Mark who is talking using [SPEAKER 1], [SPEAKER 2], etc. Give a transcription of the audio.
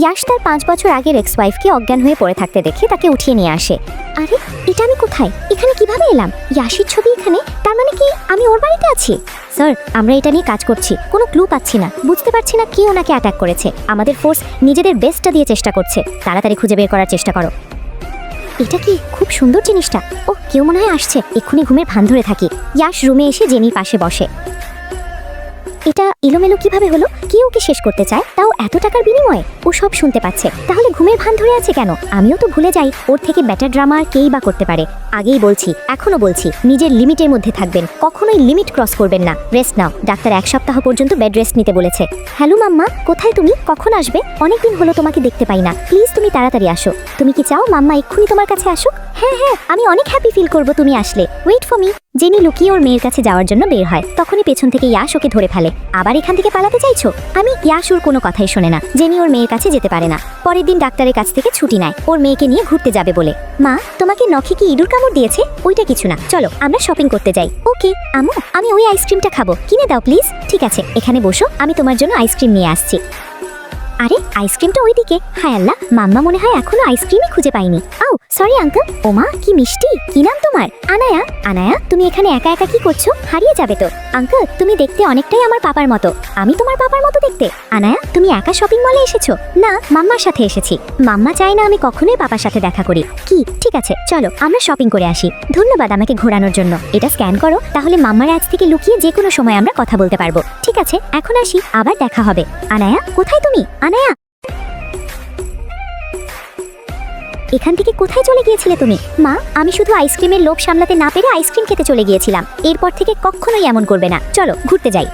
[SPEAKER 1] ইয়াশ তার 5 বছর আগের এক্স ওয়াইফকে অজ্ঞান হয়ে পড়ে থাকতে দেখে তাকে উঠিয়ে নিয়ে আসে। আরে এটা আমি কোথায়, এখানে কিভাবে এলাম? ইয়াশের ছবি এখানে, তার মানে কি আমি ওর বাড়িতে আছি? স্যার, আমরা এটা নিয়ে কাজ করছি, কোনো ক্লু পাচ্ছি না, বুঝতে পারছি না কে ওনাকে অ্যাটাক করেছে। আমাদের ফোর্স নিজেদের বেস্টটা দিয়ে চেষ্টা করছে, তাড়াতাড়ি খুঁজে বের করার চেষ্টা করো। এটা কি খুব সুন্দর জিনিসটা? ও কেউ মনে হয় আসছে, এক্ষুনি ঘুমের ভান ধরে থাকি। ইয়াশ রুমে এসে জেনির পাশে বসে। এটা এলোমেলো কিভাবে হলো? কে ওকে শেষ করতে চায়, তাও এত টাকার বিনিময়ে? ও সব শুনতে পাচ্ছে, তাহলে ঘুমের ভান ধরে আছে কেন? আমিও তো ভুলে যাই, ওর থেকে বেটার ড্রামা আর কেই বা করতে পারে। আগেই বলছি, এখনো বলছি, নিজের লিমিটের মধ্যে থাকবেন, কখনোই লিমিট ক্রস করবেন না। রেস্ট নাও, ডাক্তার 1 সপ্তাহ পর্যন্ত বেড রেস্ট নিতে বলেছে। হ্যালো মাম্মা, কোথায় তুমি? কখন আসবে? অনেকদিন হলো তোমাকে দেখতে পাই না, প্লিজ তুমি তাড়াতাড়ি আসো। তুমি কি চাও মাম্মা এক্ষুনি তোমার কাছে আসুক? হ্যাঁ হ্যাঁ, আমি অনেক হ্যাপি ফিল করব তুমি আসলে। Wait for me. জেনি লুকিয়ে ওর মেয়ের কাছে যাওয়ার জন্য বের হয়, তখনই পেছন থেকে ইয়াশ ওকে ধরে ফেলে। আবার এখান থেকে পালাতে চাইছো? ইয়াশ ওর কোনো কথাই শোনে না। জেনি ওর মেয়ের কাছে যেতে পারে না। পরের দিন ডাক্তারের কাছ থেকে ছুটি নেয়, ওর মেয়েকে নিয়ে ঘুরতে যাবে বলে। মা, তোমাকে নখে কি ইঁদুর কামড় দিয়েছে? ওইটা কিছু না, চলো আমরা শপিং করতে যাই। ওকে আম্মু, আমি ওই আইসক্রিমটা খাবো, কিনে দাও প্লিজ। ঠিক আছে, এখানে বসো, আমি তোমার জন্য আইসক্রিম নিয়ে আসছি। আরে আইসক্রিমটা ওইদিকে। হায় আল্লাহ, মাম্মা মনে হয় এখনো আইসক্রিমই খুঁজে পাইনি। আও সরি আঙ্কেল। ওমা কি মিষ্টি, কি নাম তোমার? আনায়া। আনায়া, তুমি এখানে একা একা কি করছো? হারিয়ে যাবে তো। আঙ্কেল, তুমি দেখতে অনেকটাই আমার পাপার মতো। আমি তোমার পাপার মতো দেখতে? আনায়া, তুমি একা শপিং মলে এসেছো? না, মাম্মার সাথে এসেছি। মাম্মা চায় না আমি কখনোই পাপার সাথে দেখা করি। কি, ঠিক আছে চলো আমরা শপিং করে আসি। ধন্যবাদ আমাকে ঘোরানোর জন্য। এটা স্ক্যান করো, তাহলে মাম্মার আজ থেকে লুকিয়ে যে কোনো সময় আমরা কথা বলতে পারবো। ঠিক আছে, এখন আসি, আবার দেখা হবে। আনায়া, কোথায় তুমি? আনায়া, এখান থেকে কোথায় চলে গিয়েছিলে তুমি? মা, আমি শুধু আইসক্রিমের লোভ সামলাতে না পেরে আইসক্রিম খেতে চলে গিয়েছিলাম। এরপর থেকে কখনোই এমন করবে না, চলো ঘুরতে যাই।